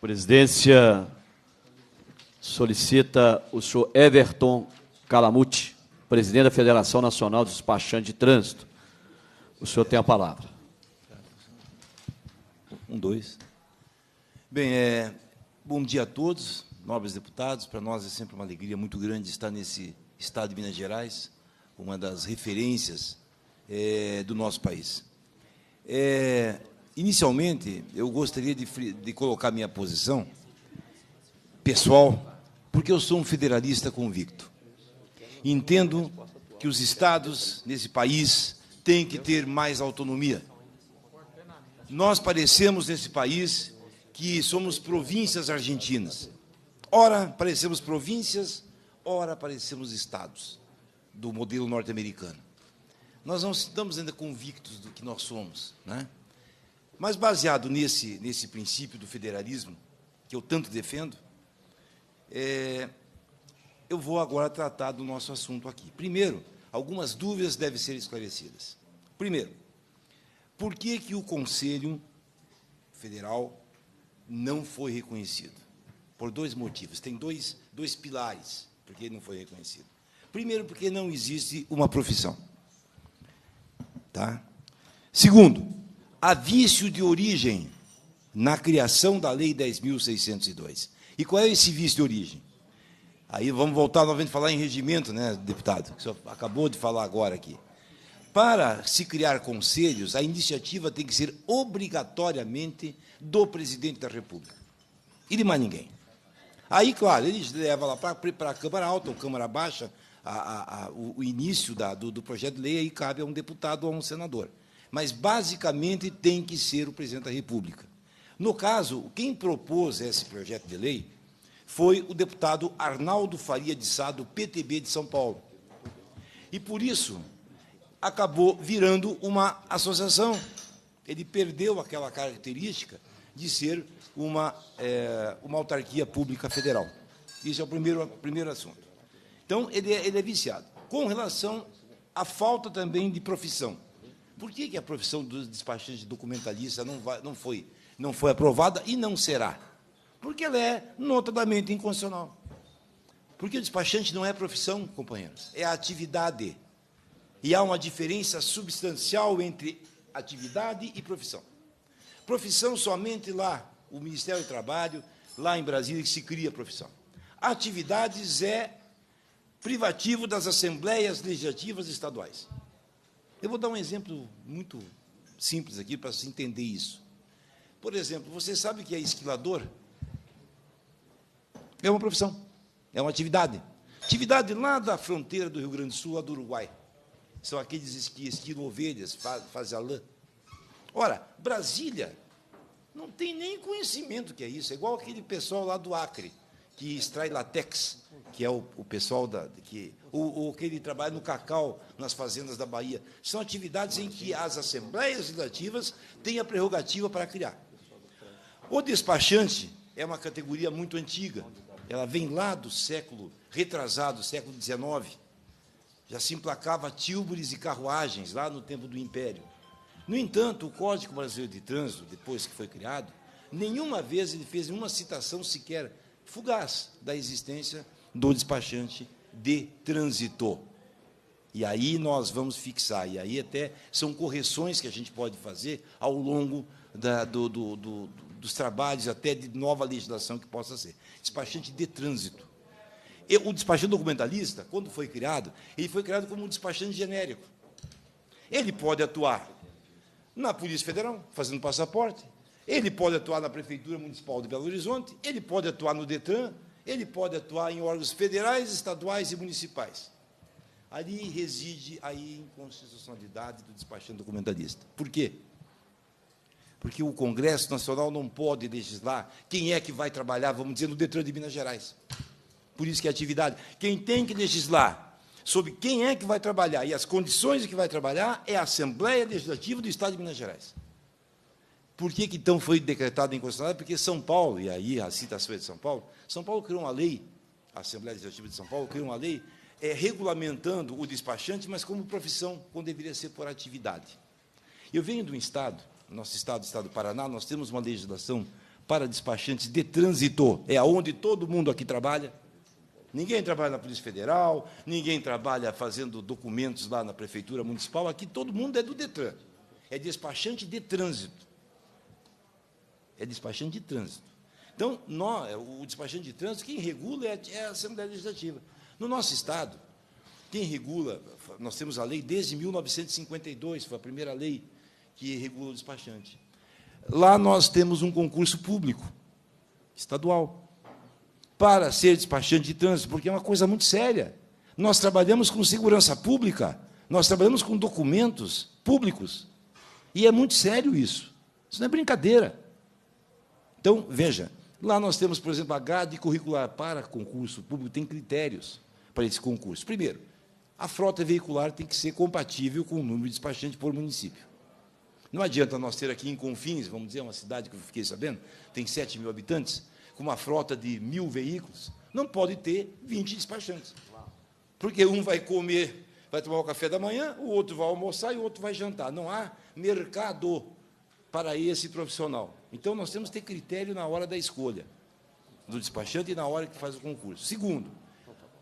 Presidência solicita o senhor Everton Calamucci, presidente da Federação Nacional dos Despachantes de Trânsito. O senhor tem a palavra. Bem, bom dia a todos, nobres deputados. Para nós é sempre uma alegria muito grande estar nesse estado de Minas Gerais, uma das referências do nosso país. Inicialmente, eu gostaria de colocar minha posição pessoal, porque eu sou um federalista convicto. Entendo que os estados nesse país têm que ter mais autonomia. Nós parecemos, nesse país, que somos províncias argentinas. Ora parecemos províncias, ora parecemos estados do modelo norte-americano. Nós não estamos ainda convictos do que nós somos, né? Mas, baseado nesse princípio do federalismo, que eu tanto defendo, eu vou agora tratar do nosso assunto aqui. Primeiro, algumas dúvidas devem ser esclarecidas. Primeiro, por que o Conselho Federal não foi reconhecido? Por dois motivos. Tem dois pilares por que ele não foi reconhecido. Primeiro, porque não existe uma profissão. Tá? Segundo, há vício de origem na criação da Lei 10.602. E qual é esse vício de origem? Aí vamos voltar novamente a falar em regimento, né, deputado, que o senhor acabou de falar agora aqui. Para se criar conselhos, a iniciativa tem que ser obrigatoriamente do presidente da República e de mais ninguém. Aí, claro, ele leva lá para a Câmara Alta ou Câmara Baixa o início do projeto de lei, aí cabe a um deputado ou a um senador. Mas, basicamente, tem que ser o presidente da República. No caso, quem propôs esse projeto de lei foi o deputado Arnaldo Faria de Sá, do PTB de São Paulo. E, por isso, acabou virando uma associação. Ele perdeu aquela característica de ser uma autarquia pública federal. Isso é o primeiro assunto. Então, ele é viciado. Com relação à falta também de profissão. Por que a profissão do despachante documentalista não foi aprovada e não será? Porque ela é notadamente inconstitucional. Porque o despachante não é profissão, companheiros, é atividade. E há uma diferença substancial entre atividade e profissão. Profissão somente lá, o Ministério do Trabalho, lá em Brasília, que se cria a profissão. Atividades é privativo das assembleias legislativas estaduais. Eu vou dar um exemplo muito simples aqui para se entender isso. Por exemplo, você sabe que esquilador é uma profissão, é uma atividade. Atividade lá da fronteira do Rio Grande do Sul, lá do Uruguai. São aqueles que esquilam ovelhas, fazem a lã. Ora, Brasília não tem nem conhecimento do que é isso. É igual aquele pessoal lá do Acre, que extrai latex, que é o pessoal que trabalha no cacau, nas fazendas da Bahia. São atividades em que as assembleias legislativas têm a prerrogativa para criar. O despachante é uma categoria muito antiga. Ela vem lá do século retrasado, século XIX. Já se emplacava tílbures e carruagens lá no tempo do Império. No entanto, o Código Brasileiro de Trânsito, depois que foi criado, nenhuma vez ele fez nenhuma citação sequer fugaz da existência do despachante de trânsito. E aí nós vamos fixar, e aí até são correções que a gente pode fazer ao longo dos trabalhos, até de nova legislação que possa ser. Despachante de trânsito. O despachante documentalista, quando foi criado, ele foi criado como um despachante genérico. Ele pode atuar na Polícia Federal, fazendo passaporte, ele pode atuar na Prefeitura Municipal de Belo Horizonte, ele pode atuar no DETRAN, ele pode atuar em órgãos federais, estaduais e municipais. Ali reside a inconstitucionalidade do despachante documentalista. Por quê? Porque o Congresso Nacional não pode legislar quem é que vai trabalhar, vamos dizer, no DETRAN de Minas Gerais. Por isso que é atividade. Quem tem que legislar sobre quem é que vai trabalhar e as condições em que vai trabalhar é a Assembleia Legislativa do Estado de Minas Gerais. Por que então foi decretado inconstitucional? Porque São Paulo, e aí a citação é de São Paulo criou uma lei, a Assembleia Legislativa de São Paulo criou uma lei regulamentando o despachante, mas como profissão, quando deveria ser por atividade. Eu venho de um estado, nosso estado, o estado do Paraná, nós temos uma legislação para despachantes de trânsito, é aonde todo mundo aqui trabalha. Ninguém trabalha na Polícia Federal, ninguém trabalha fazendo documentos lá na Prefeitura Municipal, aqui todo mundo é do DETRAN, é despachante de trânsito. É despachante de trânsito. Então, o despachante de trânsito, quem regula é a Assembleia Legislativa. No nosso Estado, quem regula, nós temos a lei desde 1952, foi a primeira lei que regula o despachante. Lá nós temos um concurso público, estadual, para ser despachante de trânsito, porque é uma coisa muito séria. Nós trabalhamos com segurança pública, nós trabalhamos com documentos públicos, e é muito sério isso. Isso não é brincadeira. Então, veja, lá nós temos, por exemplo, a grade curricular para concurso público, tem critérios para esse concurso. Primeiro, a frota veicular tem que ser compatível com o número de despachante por município. Não adianta nós ter aqui em Confins, vamos dizer, uma cidade que eu fiquei sabendo, tem 7 mil habitantes, com uma frota de 1.000 veículos, não pode ter 20 despachantes. Porque um vai comer, vai tomar o café da manhã, o outro vai almoçar e o outro vai jantar. Não há mercado para esse profissional. Então, nós temos que ter critério na hora da escolha do despachante e na hora que faz o concurso. Segundo,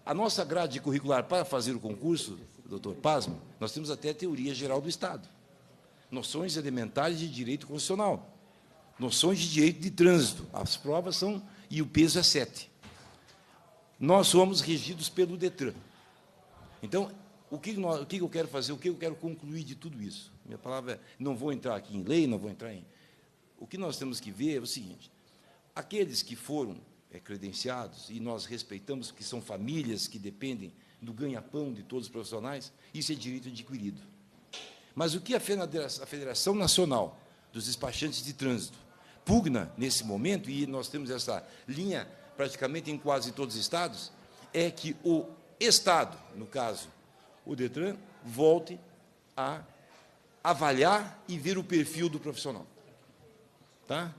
a nossa grade curricular para fazer o concurso, doutor Pasmo, nós temos até a teoria geral do Estado, noções elementares de direito constitucional, noções de direito de trânsito. As provas são, e o peso é 7. Nós somos regidos pelo DETRAN. Então, o que eu quero fazer, o que eu quero concluir de tudo isso? Minha palavra é, não vou entrar aqui em lei, não vou entrar em... O que nós temos que ver é o seguinte, aqueles que foram credenciados, e nós respeitamos que são famílias que dependem do ganha-pão de todos os profissionais, isso é direito adquirido. Mas o que a Federação Nacional dos Despachantes de Trânsito pugna nesse momento, e nós temos essa linha praticamente em quase todos os estados, é que o Estado, no caso, o DETRAN, volte a avaliar e ver o perfil do profissional. Tá?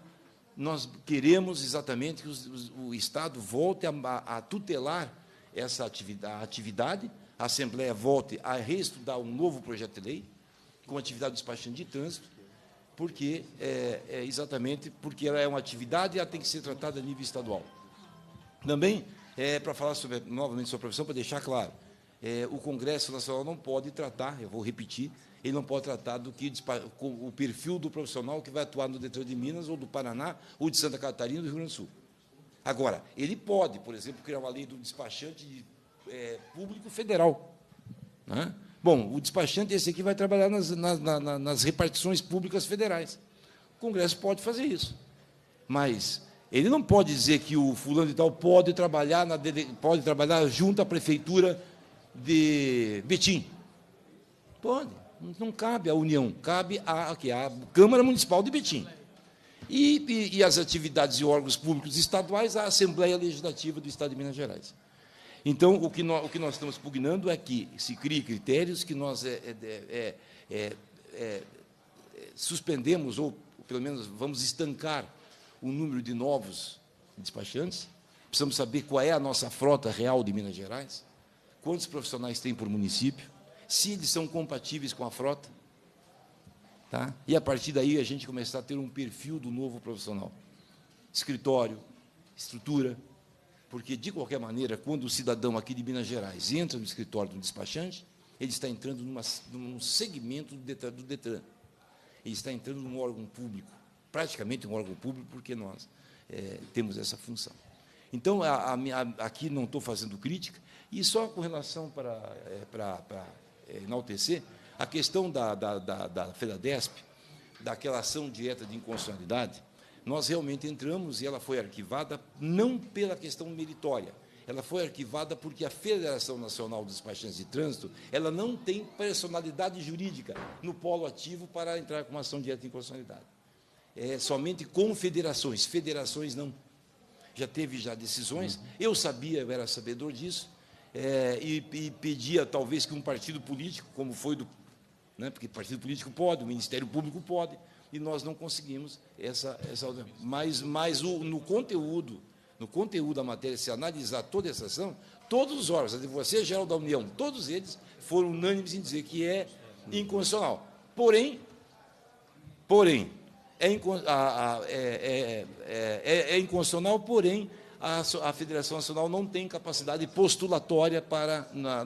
Nós queremos exatamente que o Estado volte a tutelar essa atividade, a Assembleia volte a reestudar um novo projeto de lei, com atividade do despachante de trânsito, porque exatamente porque ela é uma atividade e ela tem que ser tratada a nível estadual. Também, para falar novamente sobre a profissão, para deixar claro, o Congresso Nacional não pode tratar, eu vou repetir, ele não pode tratar do que o perfil do profissional que vai atuar no DETRAN de Minas, ou do Paraná, ou de Santa Catarina, ou do Rio Grande do Sul. Agora, ele pode, por exemplo, criar uma lei do despachante público federal. Né? Bom, o despachante, esse aqui, vai trabalhar nas repartições públicas federais. O Congresso pode fazer isso. Mas ele não pode dizer que o fulano de tal pode trabalhar junto à Prefeitura de Betim. Pode. Não cabe à União, cabe à Câmara Municipal de Betim. E as atividades e órgãos públicos estaduais, à Assembleia Legislativa do Estado de Minas Gerais. Então, o que nós estamos pugnando é que se crie critérios que nós suspendemos, ou pelo menos vamos estancar o número de novos despachantes. Precisamos saber qual é a nossa frota real de Minas Gerais, quantos profissionais tem por município, se eles são compatíveis com a frota, tá? E, a partir daí, a gente começar a ter um perfil do novo profissional. Escritório, estrutura, porque, de qualquer maneira, quando o cidadão aqui de Minas Gerais entra no escritório do despachante, ele está entrando num segmento do DETRAN. Ele está entrando num órgão público, praticamente um órgão público, porque nós temos essa função. Então, aqui não estou fazendo crítica, e só com relação para enaltecer, a questão da FEDADESP, daquela ação direta de inconstitucionalidade, nós realmente entramos e ela foi arquivada não pela questão meritória, ela foi arquivada porque a Federação Nacional dos Despachantes de Trânsito, ela não tem personalidade jurídica no polo ativo para entrar com uma ação direta de inconstitucionalidade. É somente confederações, federações não. Já teve decisões, eu era sabedor disso, e pedia, talvez, que um partido político, como foi porque partido político pode, o Ministério Público pode, e nós não conseguimos mas no conteúdo da matéria, se analisar toda essa ação, todos os órgãos, a Advocacia Geral da União, todos eles foram unânimes em dizer que é inconstitucional. Porém, é inconstitucional, porém, a Federação Nacional não tem capacidade postulatória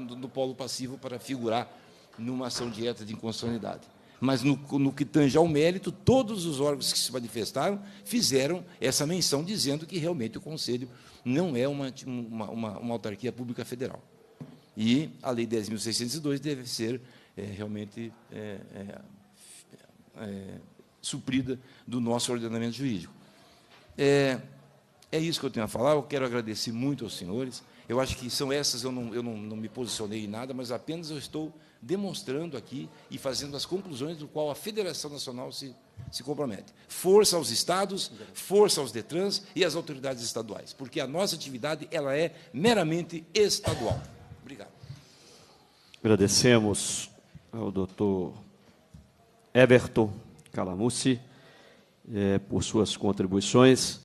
no polo passivo para figurar numa ação direta de inconstitucionalidade. Mas, no que tange ao mérito, todos os órgãos que se manifestaram fizeram essa menção, dizendo que realmente o Conselho não é uma autarquia pública federal. E a Lei 10.602 deve ser realmente suprida do nosso ordenamento jurídico. É isso que eu tenho a falar. Eu quero agradecer muito aos senhores. Eu acho que são essas, eu não me posicionei em nada, mas apenas eu estou demonstrando aqui e fazendo as conclusões do qual a Federação Nacional se compromete. Força aos estados, força aos DETRANs e às autoridades estaduais, porque a nossa atividade ela é meramente estadual. Obrigado. Agradecemos ao doutor Everton Calamucci por suas contribuições.